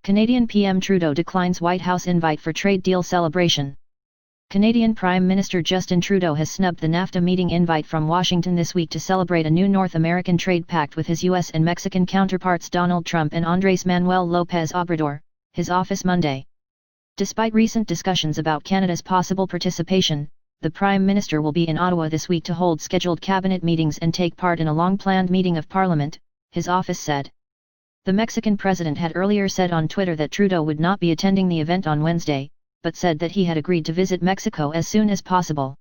Canadian PM Trudeau declines White House invite for trade deal celebration. Canadian Prime Minister Justin Trudeau has snubbed the NAFTA meeting invite from Washington this week to celebrate a new North American trade pact with his U.S. and Mexican counterparts Donald Trump and Andrés Manuel López Obrador, his office Monday. Despite recent discussions about Canada's possible participation, the Prime Minister will be in Ottawa this week to hold scheduled cabinet meetings and take part in a long-planned meeting of Parliament, his office said. The Mexican president had earlier said on Twitter that Trudeau would not be attending the event on Wednesday, but said that he had agreed to visit Mexico as soon as possible.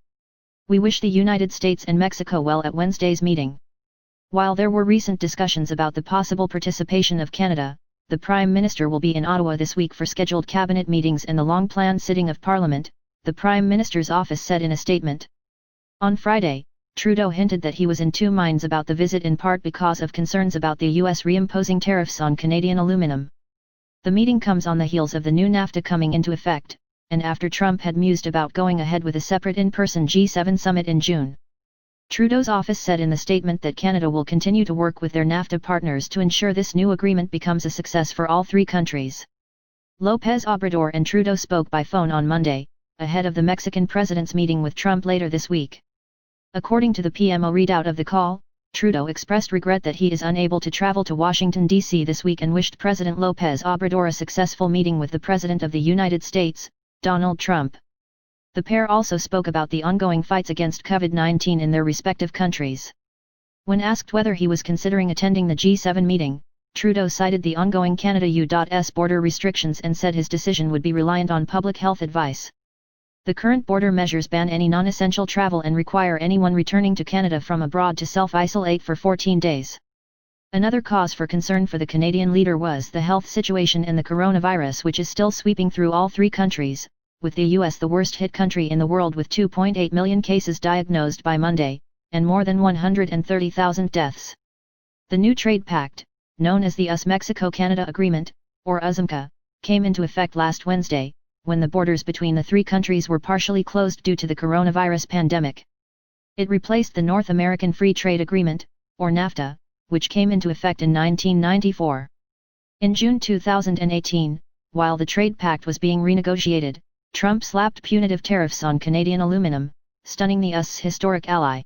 "We wish the United States and Mexico well at Wednesday's meeting." While there were recent discussions about the possible participation of Canada, the Prime Minister will be in Ottawa this week for scheduled cabinet meetings and the long-planned sitting of Parliament, the Prime Minister's office said in a statement. On Friday, Trudeau hinted that he was in two minds about the visit in part because of concerns about the U.S. reimposing tariffs on Canadian aluminum. The meeting comes on the heels of the new NAFTA coming into effect, and after Trump had mused about going ahead with a separate in-person G7 summit in June. Trudeau's office said in the statement that Canada will continue to work with their NAFTA partners to ensure this new agreement becomes a success for all three countries. López Obrador and Trudeau spoke by phone on Monday, ahead of the Mexican president's meeting with Trump later this week. According to the PMO readout of the call, Trudeau expressed regret that he is unable to travel to Washington, D.C. this week and wished President López Obrador a successful meeting with the President of the United States, Donald Trump. The pair also spoke about the ongoing fights against COVID-19 in their respective countries. When asked whether he was considering attending the G7 meeting, Trudeau cited the ongoing Canada-U.S. border restrictions and said his decision would be reliant on public health advice. The current border measures ban any non-essential travel and require anyone returning to Canada from abroad to self-isolate for 14 days. Another cause for concern for the Canadian leader was the health situation and the coronavirus, which is still sweeping through all three countries, with the U.S. the worst-hit country in the world with 2.8 million cases diagnosed by Monday, and more than 130,000 deaths. The new trade pact, known as the US-Mexico-Canada Agreement, or USMCA, came into effect last Wednesday, when the borders between the three countries were partially closed due to the coronavirus pandemic. It replaced the North American Free Trade Agreement, or NAFTA, which came into effect in 1994. In June 2018, while the trade pact was being renegotiated, Trump slapped punitive tariffs on Canadian aluminum, stunning the US's historic ally.